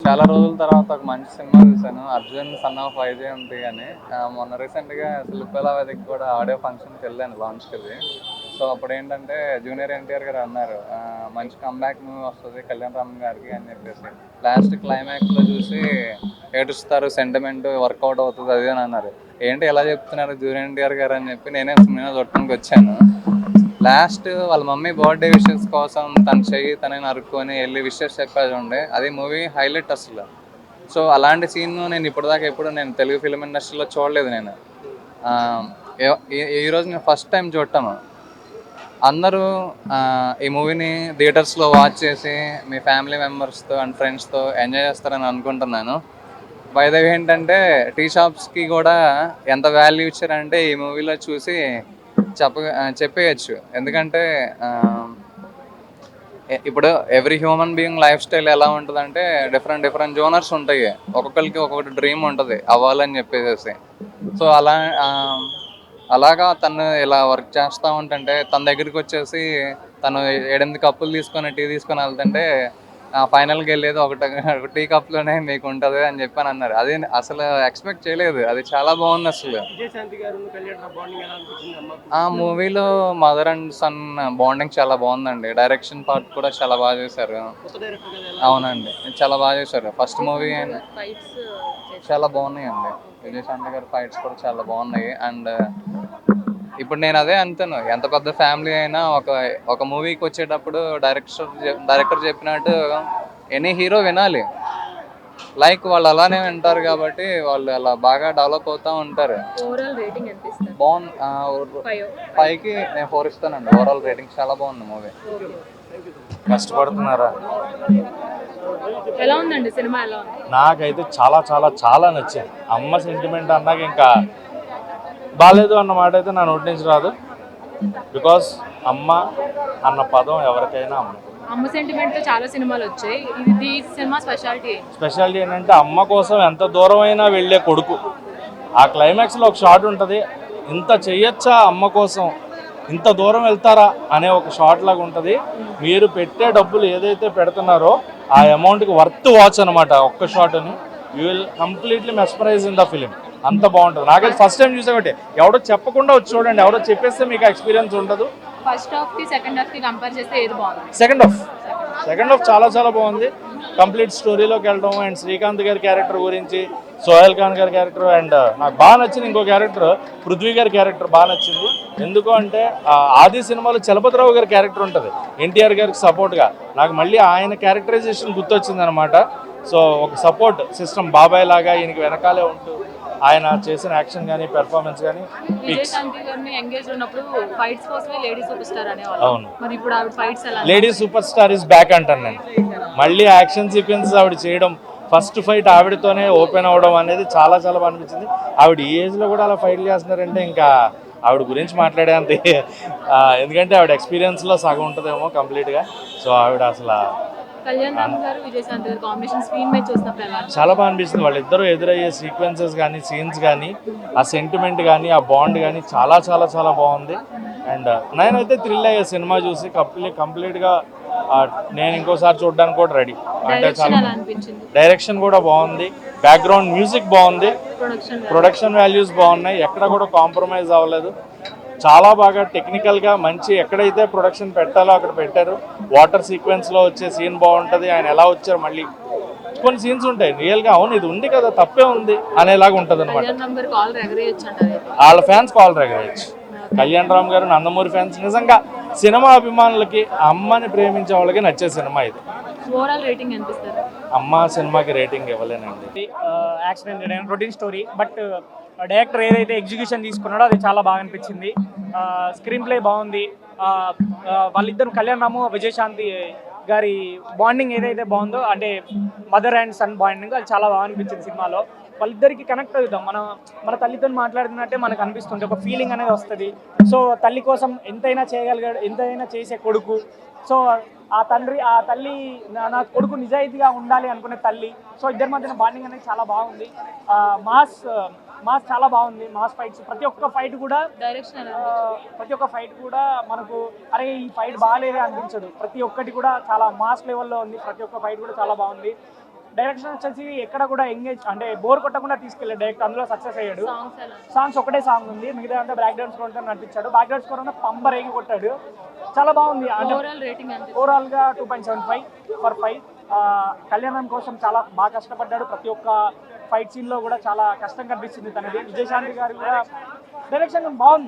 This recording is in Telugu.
చాలా రోజుల తర్వాత ఒక మంచి సినిమా చూశాను. 'అర్జున్ సన్ ఆఫ్ వైజయంతి' అని. మొన్న రీసెంట్‌గా 'శిల్పల వేదిక' కూడా ఆడియో ఫంక్షన్‌కి వెళ్ళాను లాంచ్‌కి. సో అప్పుడేంటంటే జూనియర్ ఎన్టీఆర్ గారు అన్నారు, మంచి కమ్‌బ్యాక్ మూవీ వస్తది కళ్యాణ్ రామ్ గారికి అని చెప్పేసి. లాస్ట్ క్లైమాక్స్‌లో చూసి ఏడుస్తారు, సెంటిమెంట్ వర్కౌట్ అవుతది అది అని అన్నారు. ఏంటి ఎలా చెప్తున్నారు జూనియర్ ఎన్టీఆర్ గారు అని చెప్పి నేనే సినిమా చూడటానికి వచ్చాను. లాస్ట్ వాళ్ళ మమ్మీ బర్త్డే విషెస్ కోసం తన చెయ్యి తనే నరుక్కొని వెళ్ళి విషెస్ చెప్పేది ఉండే, అది మూవీ హైలైట్ అసలు. సో అలాంటి సీన్ నేను ఇప్పటిదాకా ఎప్పుడు నేను తెలుగు ఫిలిం ఇండస్ట్రీలో చూడలేదు నేను. ఆ, ఈరోజు నేను ఫస్ట్ టైం చూడటం. అందరూ ఈ మూవీని థియేటర్స్లో వాచ్ చేసి మీ ఫ్యామిలీ మెంబర్స్తో అండ్ ఫ్రెండ్స్తో ఎంజాయ్ చేస్తారని అనుకుంటున్నాను. బై ద వే ఏంటంటే టీ షాప్స్కి కూడా ఎంత వాల్యూ ఇచ్చారంటే ఈ మూవీలో చూసి చెప్పేయచ్చు. ఎందుకంటే ఇప్పుడు every human being life style ఎలా ఉంటుందంటే డిఫరెంట్ డిఫరెంట్ జోనర్స్ ఉంటాయి. ఒక్కొక్కరికి ఒక్కొక్కటి డ్రీమ్ ఉంటుంది అవ్వాలని చెప్పేసి. సో అలాగా తను ఇలా వర్క్ చేస్తూ ఉంటుంటే తన దగ్గరికి వచ్చేసి తను 7-8 కప్పులు తీసుకొని టీ తీసుకొని వెళ్తుంటే ఫైనల్కి వెళ్ళేది ఒక టీ కప్లోనే మీకు ఉంటుంది అని చెప్పని అన్నారు. అది అసలు ఎక్స్పెక్ట్ చేయలేదు. అది చాలా బాగుంది అసలు. ఆ మూవీలో మదర్ అండ్ సన్ బాండింగ్ చాలా బాగుందండి. డైరెక్షన్ పార్ట్ కూడా చాలా బాగా చేశారు. అవునండి, చాలా బాగా చేశారు. ఫస్ట్ మూవీ చాలా బాగున్నాయండి. విజయశాంతి గారి ఫైట్స్ కూడా చాలా బాగున్నాయి. అండ్ ఇప్పుడు నేను అదే అంటాను, ఎంత పెద్ద ఫ్యామిలీ అయినా ఒక మూవీకి వచ్చేటప్పుడు డైరెక్టర్ చెప్పినట్టు ఎనీ హీరో వినాలి. లైక్ వాళ్ళు అలానే వింటారు కాబట్టి వాళ్ళు అలా బాగా డెవలప్ అవుతూ ఉంటారు. బాగుంది. 5కి నేను 4 ఇస్తానండి. ఓవరాల్ రేటింగ్ చాలా బాగుంది మూవీ. కష్టపడుతున్నారా? ఎలా ఉందండి సినిమా? ఎలా ఉంది? నాకైతే చాలా చాలా చాలా నచ్చింది. అమ్మ సెంటిమెంట్ అన్నాక ఇంకా బాగాలేదు అన్న మాట అయితే నా నోటి నుంచి రాదు. బికాస్ అమ్మ అన్న పదం ఎవరికైనా అమ్మ సెంటిమెంట్ తో చాలా సినిమాలు వచ్చాయి. ఇది సినిమా స్పెషాలిటీ ఏంటంటే అమ్మ కోసం ఎంత దూరం అయినా వెళ్ళే కొడుకు. ఆ క్లైమాక్స్లో ఒక షాట్ ఉంటుంది, ఇంత చెయ్యొచ్చా అమ్మ కోసం, ఇంత దూరం వెళ్తారా అనే ఒక షాట్ లాగా ఉంటుంది. మీరు పెట్టే డబ్బులు ఏదైతే పెడుతున్నారో ఆ అమౌంట్కి వర్త్ వాచ్ అనమాట ఒక్క షాట్ని. You will completely mesmerize in the film. అంత బాగుంటుంది. నాకైతే ఫస్ట్ టైం చూసామంటే ఎవడో చెప్పకుండా వచ్చి చూడండి. ఎవరో చెప్పేస్తే మీకు ఎక్స్పీరియన్స్ ఉండదు. ఫస్ట్ హాఫ్ కి సెకండ్ హాఫ్ కి కంపేర్ చేస్తే ఏది బాగుంది? సెకండ్ హాఫ్ చాలా చాలా బాగుంది. కంప్లీట్ స్టోరీలోకి వెళ్ళడం అండ్ శ్రీకాంత్ గారి క్యారెక్టర్ గురించి, సోహెల్ ఖాన్ గారి క్యారెక్టర్, అండ్ నాకు బాగా నచ్చింది ఇంకో క్యారెక్టర్ పృథ్వీ గారి క్యారెక్టర్ బాగా నచ్చింది. ఎందుకు అంటే ఆది సినిమాలో చలపతిరావు గారి క్యారెక్టర్ ఉంటుంది ఎన్టీఆర్ గారికి సపోర్ట్గా. నాకు మళ్ళీ ఆయన క్యారెక్టరైజేషన్ గుర్తొచ్చింది అనమాట. సో ఒక సపోర్ట్ సిస్టమ్ బాబాయ్ లాగా ఈయనకి వెనకాలే ఉంటూ ఆయన చేసిన యాక్షన్ కానీ పెర్ఫార్మెన్స్ కానీ. అవును, lady super star is back అంటాను నేను. మళ్ళీ యాక్షన్ సీక్వెన్సెస్ ఆవిడ చేయడం, ఫస్ట్ ఫైట్ ఆవిడతోనే ఓపెన్ అవ్వడం అనేది చాలా చాలా బాగా అనిపించింది. ఆవిడ ఈ ఏజ్లో కూడా అలా ఫైట్ చేస్తున్నారంటే ఇంకా ఆవిడ గురించి మాట్లాడే అంతే. ఎందుకంటే ఆవిడ ఎక్స్పీరియన్స్లో సగం ఉంటుందేమో కంప్లీట్గా. సో ఆవిడ అసలు చాలా బాగా అనిపిస్తుంది. వాళ్ళిద్దరూ ఎదురయ్యే సీక్వెన్సెస్ కానీ, సీన్స్ కానీ, ఆ సెంటిమెంట్ కానీ, ఆ బాండ్ కానీ చాలా చాలా చాలా బాగుంది. అండ్ నేనైతే థ్రిల్ అయ్యే సినిమా చూసి కంప్లీట్గా నేను ఇంకోసారి చూడడానికి కూడా రెడీ. అంటే చాలా డైరెక్షన్ కూడా బాగుంది, బ్యాక్గ్రౌండ్ మ్యూజిక్ బాగుంది, ప్రొడక్షన్ వాల్యూస్ బాగున్నాయి, ఎక్కడ కూడా కాంప్రమైజ్ అవ్వలేదు. చాలా బాగా టెక్నికల్గా మంచి ఎక్కడైతే ప్రొడక్షన్ పెట్టాలో అక్కడ పెట్టారు. వాటర్ సీక్వెన్స్లో వచ్చే సీన్ బాగుంటుంది. ఆయన ఎలా వచ్చారు, మళ్ళీ కొన్ని సీన్స్ ఉంటాయి రియల్గా అవును ఇది ఉంది కదా తప్పే ఉంది అనేలాగా ఉంటుంది అనమాట. వాళ్ళ ఫ్యాన్స్ కాల్ ఎగరేయచ్చు. కళ్యాణ్ రామ్ గారు, నందమూరి ఫ్యాన్స్, నిజంగా సినిమా అభిమానులకి, అమ్మని ప్రేమించే వాళ్ళకి నచ్చే సినిమా ఇది. అమ్మ సినిమాకి రేటింగ్ ఇవ్వలేనండి. Action routine story, but director ఏదైతే ఎగ్జిక్యూషన్ తీసుకున్నాడో అది చాలా బాగా అనిపించింది. స్క్రీన్ ప్లే బాగుంది. వాళ్ళిద్దరు కళ్యాణ్ రాము, విజయశాంతి గారి బాండింగ్ ఏదైతే బాగుందో, అంటే మదర్ అండ్ సన్ బాండింగ్, అది చాలా బాగా అనిపించింది సినిమాలో. వాళ్ళిద్దరికి కనెక్ట్ అవుతాం. మన తల్లితో మాట్లాడుతున్నట్టే మనకు అనిపిస్తుంది, ఒక ఫీలింగ్ అనేది వస్తుంది. సో తల్లి కోసం ఎంతైనా చేయగలిగాడు, ఎంతైనా చేసే కొడుకు. సో ఆ తల్లి నా కొడుకు నిజాయితీగా ఉండాలి అనుకునే తల్లి. సో ఇద్దరి మధ్యన బాండింగ్ అనేది చాలా బాగుంది. మాస్ చాలా బాగుంది. మాస్ ఫైట్స్, ప్రతి ఒక్క ఫైట్ కూడా మనకు అరే ఈ ఫైట్ బాగాలేదే అనిపించదు. ప్రతి ఒక్కటి కూడా చాలా మాస్ లెవెల్లో ఉంది. ప్రతి ఒక్క ఫైట్ కూడా చాలా బాగుంది. డైరెక్షన్ వచ్చేసి ఎక్కడ కూడా ఎంగేజ్ అంటే బోర్ కొట్టకుండా తీసుకెళ్ళాడు డైరెక్ట్, అందులో సక్సెస్ అయ్యాడు. సాంగ్స్ ఎలా సాంగ్స్ ఒకటే సాంగ్ ఉంది, మిగతా అంతా బ్యాక్ డాన్స్ స్కోర్ నడిపించాడు. బ్యాక్ డాన్స్ స్కోర్ పంప రేగి కొట్టాడు, చాలా బాగుంది. అంటే ఓవరాల్ రేటింగ్ ఎంత ఓవరాల్ గా 2.75/5. కళ్యాణం కోసం చాలా బాగా కష్టపడ్డాడు. ప్రతి ఒక్క ఫైట్ సీన్ లో కూడా చాలా కష్టం కనిపిస్తుంది తనది. విజయశాంతి గారు కూడా డైరెక్షన్ బాగుంది.